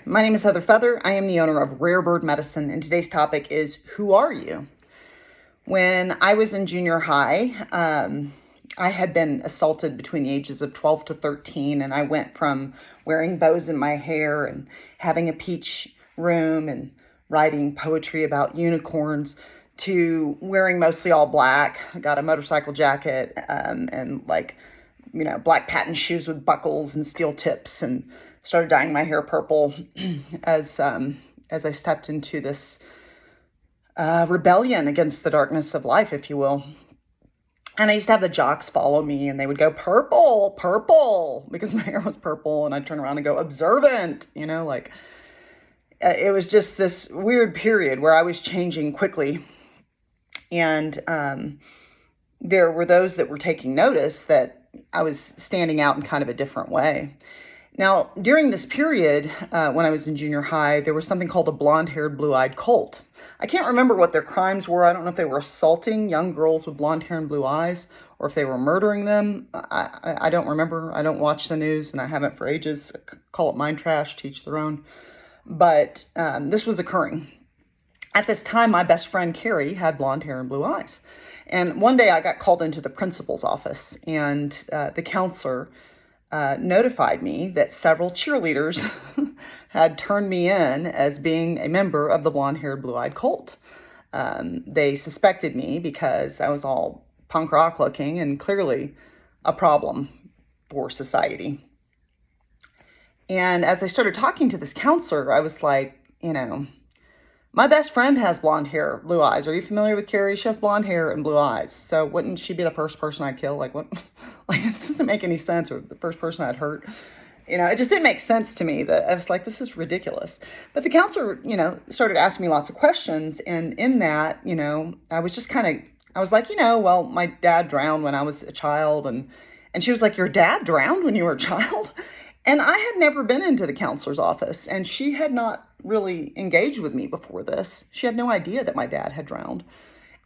My name is Heather Feather. I am the owner of Rare Bird Medicine, and today's topic is Who Are You? When I was in junior high, I had been assaulted between the ages of 12 to 13, and I went from wearing bows in my hair and having a peach room and writing poetry about unicorns to wearing mostly all black. I got a motorcycle jacket and black patent shoes with buckles and steel tips, and started dyeing my hair purple as I stepped into this rebellion against the darkness of life, if you will. And I used to have the jocks follow me, and they would go, "Purple, purple," because my hair was purple, and I'd turn around and go, "Observant," it was just this weird period where I was changing quickly. And there were those that were taking notice that I was standing out in kind of a different way. Now, during this period, when I was in junior high, there was something called a blonde-haired, blue-eyed cult. I can't remember what their crimes were. I don't know if they were assaulting young girls with blonde hair and blue eyes, or if they were murdering them. I don't remember. I don't watch the news, and I haven't for ages. Call it mind trash, teach their own. But this was occurring. At this time, my best friend, Carrie, had blonde hair and blue eyes. And one day I got called into the principal's office, and the counselor notified me that several cheerleaders had turned me in as being a member of the blonde-haired, blue-eyed cult. They suspected me because I was all punk rock looking and clearly a problem for society. And as I started talking to this counselor, I was like, my best friend has blonde hair, blue eyes. Are you familiar with Carrie? She has blonde hair and blue eyes. So wouldn't she be the first person I'd kill? Like, what? Like, this doesn't make any sense. Or the first person I'd hurt. It just didn't make sense to me. That I was like, this is ridiculous. But the counselor, started asking me lots of questions. And in that, I was just I was like, well, my dad drowned when I was a child. And she was like, your dad drowned when you were a child? And I had never been into the counselor's office, and she had not really engaged with me before this. She had no idea that my dad had drowned.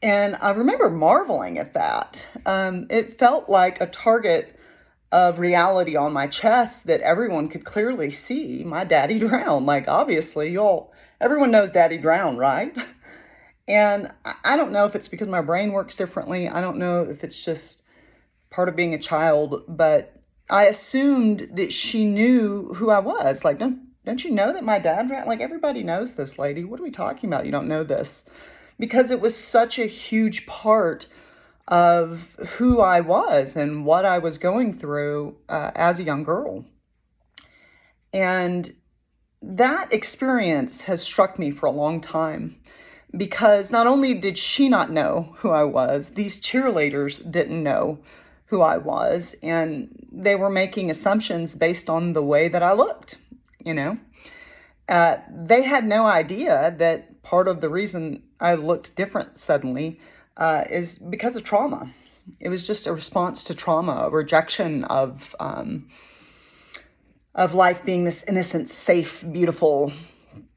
And I remember marveling at that. It felt like a target of reality on my chest that everyone could clearly see. My daddy drowned. Like, obviously, everyone knows daddy drowned, right? And I don't know if it's because my brain works differently. I don't know if it's just part of being a child, but I assumed that she knew who I was. Like, don't you know that my dad drowned? Like, everybody knows this, lady. What are we talking about? You don't know this. Because it was such a huge part of who I was and what I was going through as a young girl. And that experience has struck me for a long time, because not only did she not know who I was, these cheerleaders didn't know who I was, and they were making assumptions based on the way that I looked. They had no idea that part of the reason I looked different suddenly is because of trauma. It was just a response to trauma, a rejection of life being this innocent, safe, beautiful,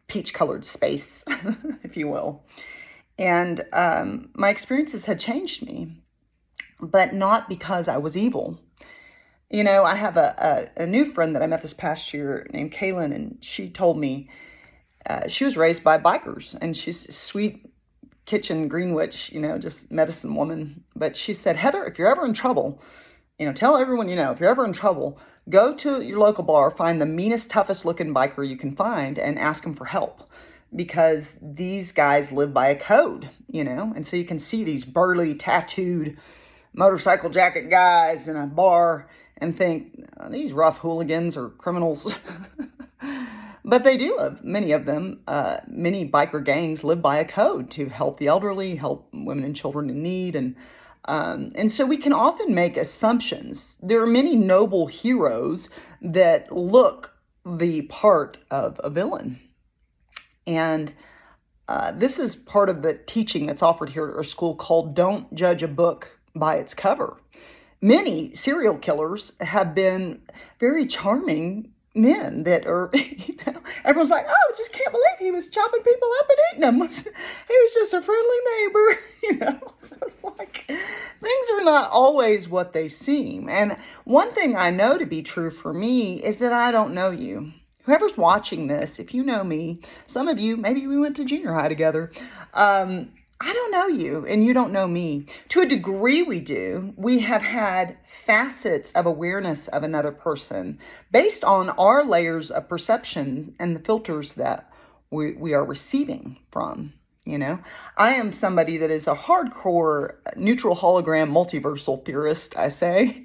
peach-colored space, if you will. And my experiences had changed me, but not because I was evil. I have a new friend that I met this past year named Kaylin, and she told me she was raised by bikers, and she's a sweet kitchen green witch, just medicine woman. But she said, Heather, if you're ever in trouble, tell everyone if you're ever in trouble, go to your local bar, find the meanest, toughest looking biker you can find, and ask them for help. Because these guys live by a code, and so you can see these burly, tattooed motorcycle jacket guys in a bar and think, these rough hooligans or criminals. But they do live, many of them, many biker gangs live by a code to help the elderly, help women and children in need. And so we can often make assumptions. There are many noble heroes that look the part of a villain. And this is part of the teaching that's offered here at our school called Don't Judge a Book by its cover. Many serial killers have been very charming men that are, everyone's like, oh, just can't believe he was chopping people up and eating them. He was just a friendly neighbor, So like, things are not always what they seem. And one thing I know to be true for me is that I don't know you. whoever's watching this, if you know me, some of you, maybe we went to junior high together. I don't know you and you don't know me. To a degree we do. We have had facets of awareness of another person based on our layers of perception and the filters that we are receiving from. I am somebody that is a hardcore neutral hologram multiversal theorist, I say.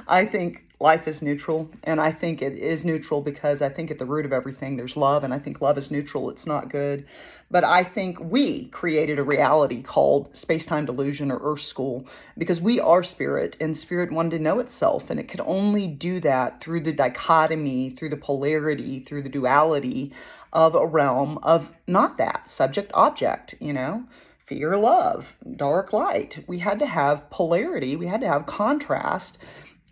I think life is neutral, and I think it is neutral because I think at the root of everything there's love, and I think love is neutral. It's not good. But I think we created a reality called space-time delusion or Earth School because we are spirit, and spirit wanted to know itself, and it could only do that through the dichotomy, through the polarity, through the duality of a realm of not that subject object, fear, love, dark, light. We had to have polarity. We had to have contrast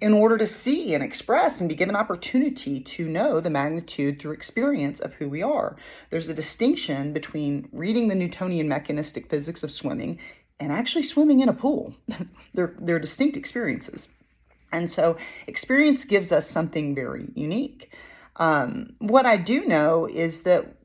in order to see and express and be given opportunity to know the magnitude through experience of who we are. There's a distinction between reading the Newtonian mechanistic physics of swimming and actually swimming in a pool. They're distinct experiences. And so experience gives us something very unique. What I do know is that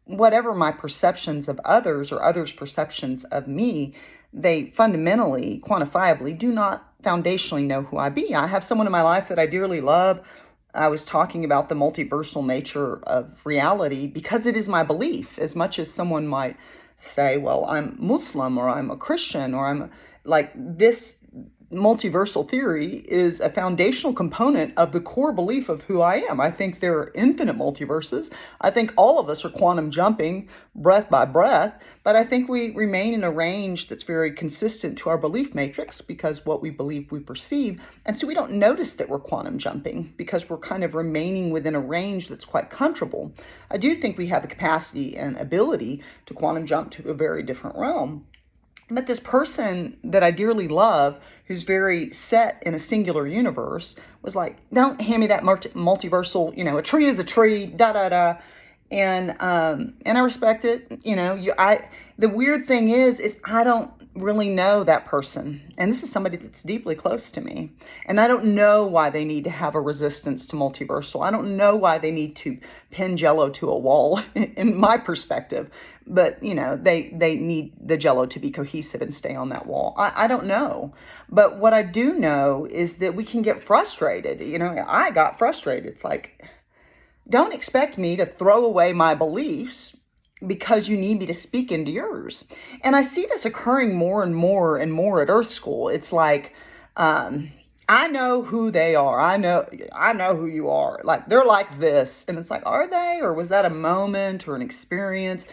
whatever my perceptions of others or others' perceptions of me, they fundamentally, quantifiably do not foundationally know who I be. I have someone in my life that I dearly love. I was talking about the multiversal nature of reality because it is my belief, as much as someone might say, well, I'm Muslim or I'm a Christian or I'm like this. Multiversal theory is a foundational component of the core belief of who I am. I think there are infinite multiverses. I think all of us are quantum jumping breath by breath, but I think we remain in a range that's very consistent to our belief matrix because what we believe we perceive. And so we don't notice that we're quantum jumping because we're kind of remaining within a range that's quite comfortable. I do think we have the capacity and ability to quantum jump to a very different realm. But this person that I dearly love, who's very set in a singular universe, was like, don't hand me that multiversal, a tree is a tree, da, da, da. And I respect it. The weird thing is I don't really know that person. And this is somebody that's deeply close to me. And I don't know why they need to have a resistance to multiversal. I don't know why they need to pin Jello to a wall in my perspective. But, they need the Jello to be cohesive and stay on that wall. I don't know. But what I do know is that we can get frustrated. I got frustrated. It's like, don't expect me to throw away my beliefs because you need me to speak into yours. And I see this occurring more and more and more at Earth School. It's like, I know who they are. I know who you are. Like, they're like this. And it's like, are they? Or was that a moment or an experience?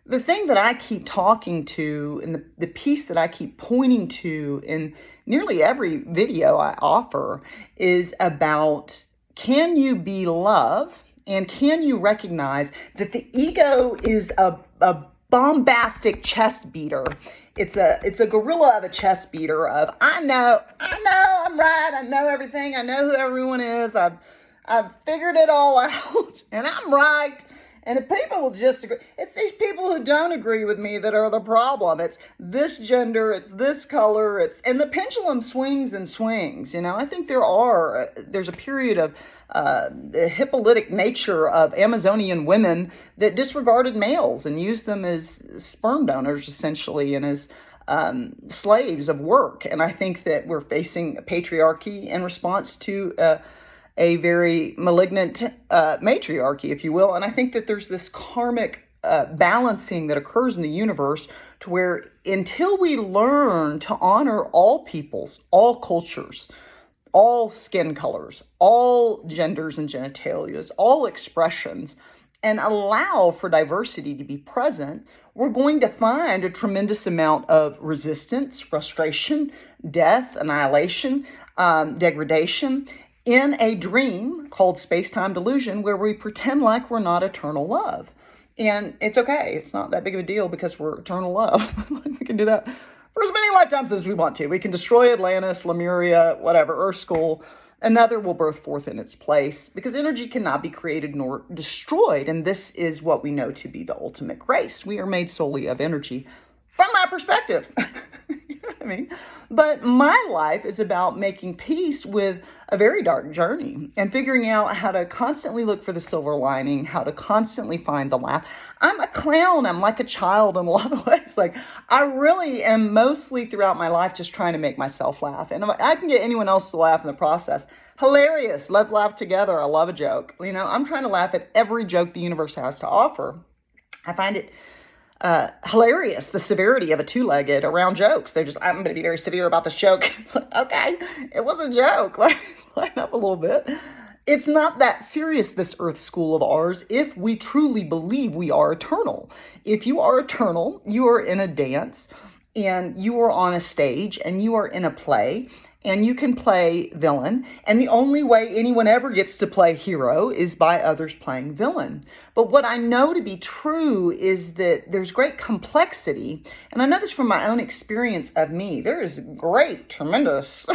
The thing that I keep talking to and the piece that I keep pointing to in nearly every video I offer is about, can you be love? And can you recognize that the ego is a bombastic chest beater? It's a gorilla of a chest beater of, I know, I'm right, I know everything, I know who everyone is, I've figured it all out, and I'm right. And if people will just agree, it's these people who don't agree with me that are the problem. It's this gender, it's this color, and the pendulum swings and swings. I think there's a period of the Hippolytic nature of Amazonian women that disregarded males and used them as sperm donors, essentially, and as slaves of work. And I think that we're facing a patriarchy in response to a very malignant matriarchy, if you will. And I think that there's this karmic balancing that occurs in the universe to where until we learn to honor all peoples, all cultures, all skin colors, all genders and genitalias, all expressions, and allow for diversity to be present, we're going to find a tremendous amount of resistance, frustration, death, annihilation, degradation, in a dream called space-time delusion where we pretend like we're not eternal love. And it's okay. It's not that big of a deal because we're eternal love. We can do that for as many lifetimes as we want to. We can destroy Atlantis, Lemuria, whatever, Earth School. Another will birth forth in its place because energy cannot be created nor destroyed. And this is what we know to be the ultimate grace. We are made solely of energy from my perspective. what I mean? But my life is about making peace with a very dark journey and figuring out how to constantly look for the silver lining, how to constantly find the laugh. I'm a clown. I'm like a child in a lot of ways. Like, I really am mostly throughout my life just trying to make myself laugh. And if I can get anyone else to laugh in the process, hilarious. Let's laugh together. I love a joke. I'm trying to laugh at every joke the universe has to offer. I find it hilarious, the severity of a two-legged around jokes. I'm going to be very severe about this joke. It's like, okay, it was a joke. Like, lighten up a little bit. It's not that serious, this earth school of ours, if we truly believe we are eternal. If you are eternal, you are in a dance, and you are on a stage, and you are in a play, and you can play villain. And the only way anyone ever gets to play hero is by others playing villain. But what I know to be true is that there's great complexity. And I know this from my own experience of me. There is great, tremendous,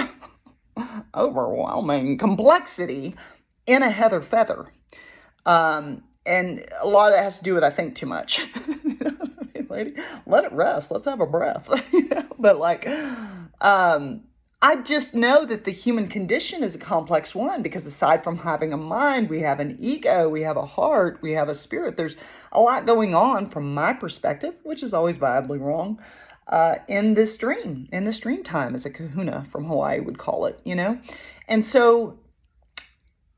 overwhelming complexity in a Heather Feather. And a lot of it has to do with I think too much. Lady, let it rest. Let's have a breath. But I just know that the human condition is a complex one because aside from having a mind, we have an ego, we have a heart, we have a spirit. There's a lot going on from my perspective, which is always viably wrong, in this dream time, as a kahuna from Hawaii would call it, And so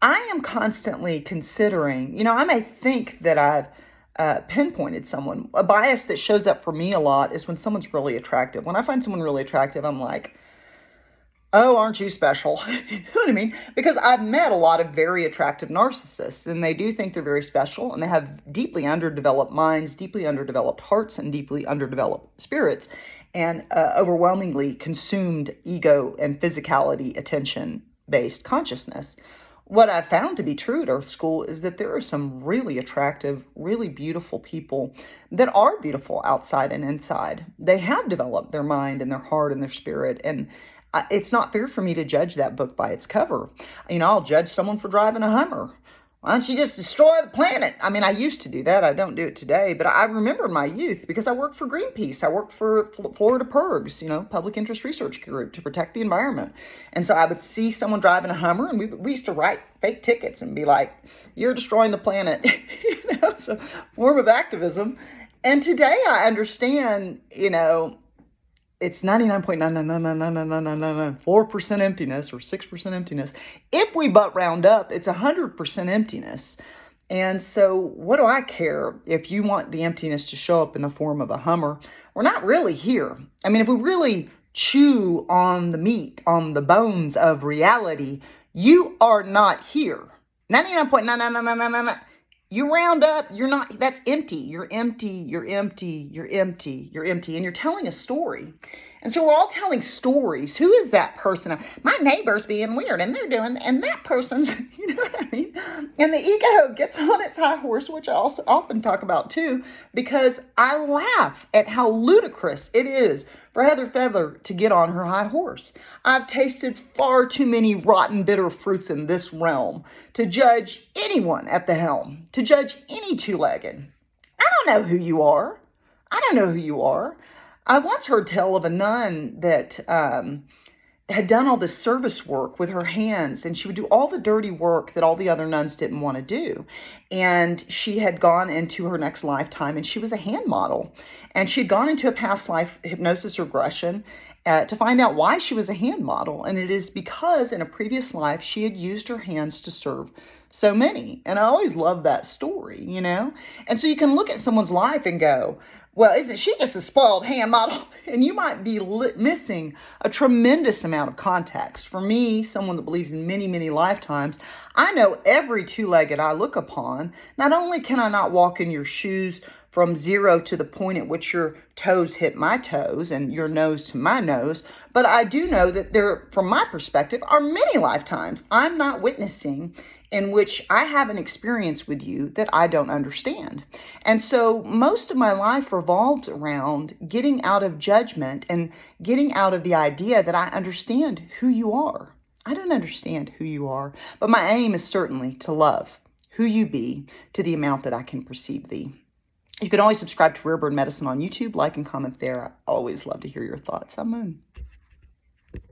I am constantly considering, I may think that I've pinpointed someone. A bias that shows up for me a lot is when someone's really attractive. When I find someone really attractive, I'm like, oh, aren't you special? You know what I mean? Because I've met a lot of very attractive narcissists, and they do think they're very special, and they have deeply underdeveloped minds, deeply underdeveloped hearts, and deeply underdeveloped spirits, and overwhelmingly consumed ego and physicality, attention-based consciousness. What I've found to be true at Earth School is that there are some really attractive, really beautiful people that are beautiful outside and inside. They have developed their mind and their heart and their spirit, and it's not fair for me to judge that book by its cover. I'll judge someone for driving a Hummer. Why don't you just destroy the planet? I used to do that. I don't do it today. But I remember my youth because I worked for Greenpeace. I worked for Florida PIRGs, Public Interest Research Group, to protect the environment. And so I would see someone driving a Hummer, and we used to write fake tickets and be like, you're destroying the planet. It's a form of activism. And today I understand, it's 99.9999999 emptiness or 6% emptiness. If we but round up, it's 100% emptiness. And so what do I care if you want the emptiness to show up in the form of a Hummer? We're not really here. If we really chew on the meat, on the bones of reality, you are not here. 99.99999. You round up, you're not, that's empty. You're empty, you're empty, you're empty, you're empty, and you're telling a story. And so we're all telling stories. Who is that person? My neighbor's being weird, and they're doing, and that person's, you know what I mean? And the ego gets on its high horse, which I also often talk about too, because I laugh at how ludicrous it is for Heather Feather to get on her high horse. I've tasted far too many rotten, bitter fruits in this realm to judge anyone at the helm, to judge any two-legged. I don't know who you are. I don't know who you are. I once heard tell of a nun that had done all this service work with her hands, and she would do all the dirty work that all the other nuns didn't want to do. And she had gone into her next lifetime, and she was a hand model. And she had gone into a past life hypnosis regression to find out why she was a hand model. And it is because in a previous life, she had used her hands to serve so many. And I always love that story, And so you can look at someone's life and go, well, isn't she just a spoiled hand model? And you might be missing a tremendous amount of context. For me, someone that believes in many, many lifetimes, I know every two-legged I look upon. Not only can I not walk in your shoes from zero to the point at which your toes hit my toes and your nose to my nose, but I do know that there, from my perspective, are many lifetimes I'm not witnessing in which I have an experience with you that I don't understand. And so most of my life revolved around getting out of judgment and getting out of the idea that I understand who you are. I don't understand who you are, but my aim is certainly to love who you be to the amount that I can perceive thee. You can always subscribe to Rare Bird Medicine on YouTube, like and comment there. I always love to hear your thoughts. I'm Moon.